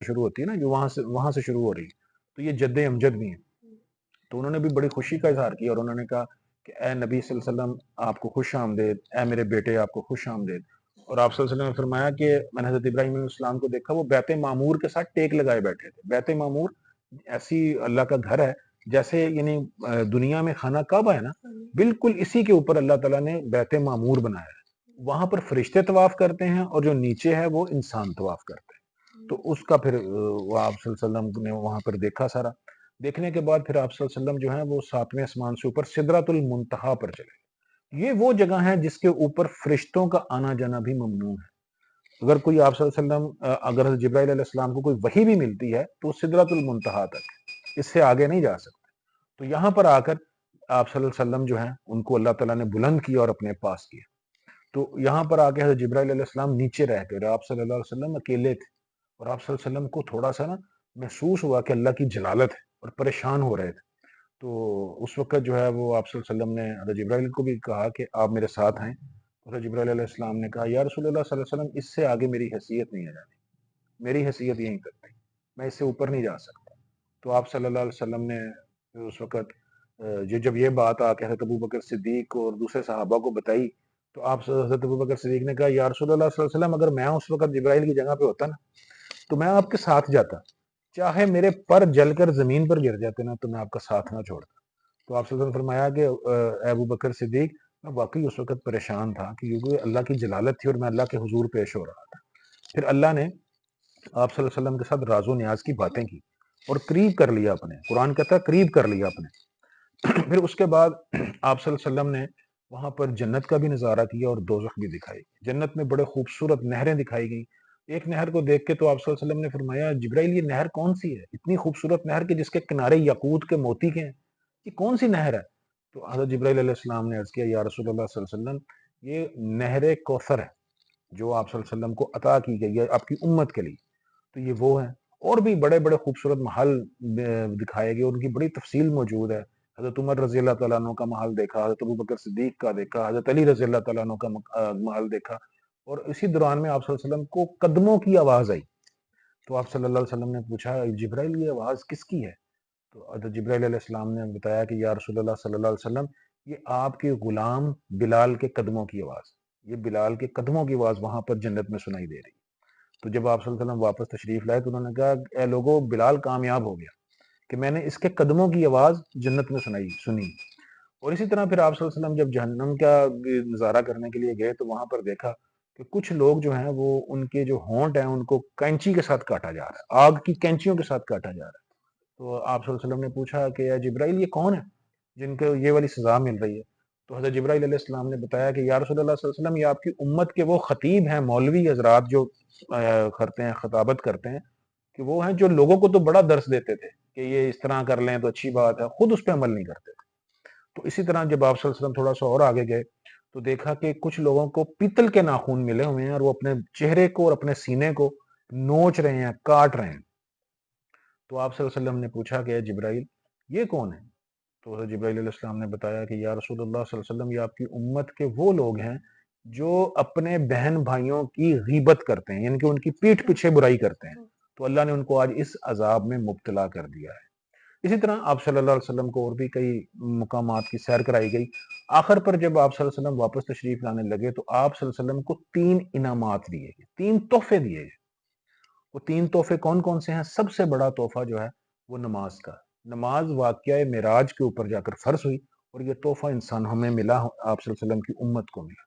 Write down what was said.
شروع ہوتی ہے نا جو وہاں سے شروع ہو رہی ہے، تو یہ جد امجد بھی ہیں۔ تو انہوں نے بھی بڑی خوشی کا اظہار کیا اور انہوں نے کہا کہ اے نبی صلی اللہ علیہ وسلم آپ کو خوش آمدید، اے میرے بیٹے آپ کو خوش آمدید۔ اور آپ صلی اللہ علیہ وسلم نے فرمایا کہ میں نے حضرت ابراہیم علیہ السلام کو دیکھا وہ بیت معمور کے ساتھ ٹیک لگائے بیٹھے تھے۔ بیت معمور ایسی اللہ کا گھر ہے جیسے یعنی دنیا میں خانہ کعبہ ہے نا، بالکل اسی کے اوپر اللہ تعالیٰ نے بیت معمور بنایا ہے۔ وہاں پر فرشتے طواف کرتے ہیں اور جو نیچے ہے وہ انسان طواف کرتے ہیں۔ تو اس کا پھر وہ آپ صلی اللہ علیہ وسلم نے وہاں پر دیکھا سارا۔ دیکھنے کے بعد پھر آپ صلی اللہ علیہ وسلم جو ہیں وہ 7ویں آسمان سے اوپر سدرۃ المنتہا پر چلے گئے۔ یہ وہ جگہ ہے جس کے اوپر فرشتوں کا آنا جانا بھی ممنوع ہے۔ اگر کوئی آپ صلی اللہ علیہ وسلم اگر حضرت جبرائیل علیہ السلام کو کوئی وحی بھی ملتی ہے تو سدرۃ المنتہا تک ہے، اس سے آگے نہیں جا سکتے۔ تو یہاں پر آ کر آپ صلی اللہ علیہ وسلم جو ہیں ان کو اللہ تعالیٰ نے بلند کیا اور اپنے پاس کیا۔ تو یہاں پر آ کے حضرت جبرائیل علیہ السلام نیچے رہ گئے اور آپ صلی اللہ علیہ وسلم اکیلے تھے، اور آپ صلی اللہ علیہ وسلم کو تھوڑا سا نا محسوس ہوا کہ اللہ کی جلالت ہے اور پریشان ہو رہے تھے۔ تو اس وقت جو ہے وہ آپ صلی اللہ علیہ وسلم نے حضرت جبرائیل کو بھی کہا کہ آپ میرے ساتھ ہیں۔ حضرت جبرائیل علیہ السلام نے کہا یا رسول اللہ صلی اللہ علیہ وسلم اس سے آگے میری حیثیت نہیں ہے جانی، میری حیثیت یہیں تک تھی، میں اس سے اوپر نہیں جا سکتا۔ تو آپ صلی اللہ علیہ وسلم نے اس وقت جب یہ بات آ کے حضرت ابوبکر صدیق اور دوسرے صحابہ کو بتائی تو آپ حضرت ابوبکر صدیق نے کہا یا رسول اللہ صلی اللہ علیہ وسلم اگر میں اس وقت جبرائیل کی جگہ پہ ہوتا نا تو میں آپ کے ساتھ جاتا، چاہے میرے پر جل کر زمین پر گر جاتے نا تو میں آپ کا ساتھ نہ چھوڑتا۔ تو آپ صلی اللہ علیہ وسلم نے فرمایا کہ اے ابو بکر صدیق میں واقعی اس وقت پریشان تھا کیونکہ اللہ کی جلالت تھی اور میں اللہ کے حضور پیش ہو رہا تھا۔ پھر اللہ نے آپ صلی اللہ علیہ وسلم کے ساتھ راز و نیاز کی باتیں کی اور قریب کر لیا اپنے، قرآن کہتا ہے قریب کر لیا اپنے۔ پھر اس کے بعد آپ صلی اللہ علیہ وسلم نے وہاں پر جنت کا بھی نظارہ کیا اور دوزخ بھی دکھائی۔ جنت میں بڑے خوبصورت نہریں دکھائی گئی۔ ایک نہر کو دیکھ کے تو آپ صلی اللہ علیہ وسلم نے فرمایا جبرائیل یہ نہر کون سی ہے، اتنی خوبصورت نہر کے جس کے کنارے یاقوت کے موتی کے ہیں، یہ کون سی نہر ہے؟ تو حضرت جبرائیل علیہ السلام نے عرض کیا یا رسول اللہ صلی اللہ علیہ وسلم یہ نہر کوثر ہے جو آپ صلی اللہ علیہ وسلم کو عطا کی گئی ہے آپ کی امت کے لیے۔ تو یہ وہ ہے، اور بھی بڑے بڑے خوبصورت محل دکھائے گئے، ان کی بڑی تفصیل موجود ہے۔ حضرت عمر رضی اللہ تعالیٰ عنہ کا محل دیکھا، حضرت ابوبکر صدیق کا دیکھا، حضرت علی رضی اللہ تعالیٰ عنہ کا محل دیکھا، اور اسی دوران میں آپ صلی اللہ علیہ وسلم کو قدموں کی آواز آئی۔ تو آپ صلی اللہ علیہ وسلم نے پوچھا جبرائیل یہ آواز کس کی ہے؟ تو حضرت جبرائیل علیہ السلام نے بتایا کہ یا رسول اللہ صلی اللہ علیہ وسلم یہ آپ کے غلام بلال کے قدموں کی آواز، یہ بلال کے قدموں کی آواز وہاں پر جنت میں سنائی دے رہی۔ تو جب آپ صلی اللہ علیہ وسلم واپس تشریف لائے تو انہوں نے کہا اے لوگو بلال کامیاب ہو گیا کہ میں نے اس کے قدموں کی آواز جنت میں سنی۔ اور اسی طرح پھر آپ صلی اللہ علیہ وسلم جب جہنم کا نظارہ کرنے کے لیے گئے تو وہاں پر دیکھا کہ کچھ لوگ جو ہیں وہ ان کے جو ہونٹ ہیں ان کو کینچی کے ساتھ کاٹا جا رہا ہے، آگ کی کینچیوں کے ساتھ کاٹا جا رہا ہے۔ تو آپ صلی اللہ علیہ وسلم نے پوچھا کہ اے جبرائیل یہ کون ہے جن کو یہ والی سزا مل رہی ہے؟ تو حضرت جبرائیل علیہ السلام نے بتایا کہ یا رسول اللہ صلی اللہ علیہ وسلم یہ آپ کی امت کے وہ خطیب ہیں، مولوی حضرات جو کرتے ہیں، خطابت کرتے ہیں، کہ وہ ہیں جو لوگوں کو تو بڑا درس دیتے تھے کہ یہ اس طرح کر لیں تو اچھی بات ہے، خود اس پہ عمل نہیں کرتے تھے۔ تو اسی طرح جب آپ صلی اللہ علیہ وسلم تھوڑا سا اور آگے گئے تو دیکھا کہ کچھ لوگوں کو پیتل کے ناخن ملے ہوئے ہیں اور وہ اپنے چہرے کو اور اپنے سینے کو نوچ رہے ہیں، کاٹ رہے ہیں۔ تو آپ صلی اللہ علیہ وسلم نے پوچھا کہ اے جبرائیل یہ کون ہے؟ تو حضرت جبرائیل علیہ السلام نے بتایا کہ یا رسول اللہ صلی اللہ علیہ وسلم یہ آپ کی امت کے وہ لوگ ہیں جو اپنے بہن بھائیوں کی غیبت کرتے ہیں، یعنی کہ ان کی پیٹھ پیچھے برائی کرتے ہیں، تو اللہ نے ان کو آج اس عذاب میں مبتلا کر دیا ہے۔ اسی طرح آپ صلی اللہ علیہ وسلم کو اور بھی کئی مقامات کی سیر کرائی گئی۔ آخر پر جب آپ صلی اللہ علیہ وسلم واپس تشریف لانے لگے تو آپ صلی اللہ علیہ وسلم کو 3 انعامات دیے گئے، 3 تحفے دیے گئے۔ وہ 3 تحفے کون کون سے ہیں؟ سب سے بڑا تحفہ جو ہے وہ نماز کا، نماز واقعہ معراج کے اوپر جا کر فرض ہوئی اور یہ تحفہ انسان ہمیں ملا، آپ صلی اللہ علیہ وسلم کی امت کو ملا۔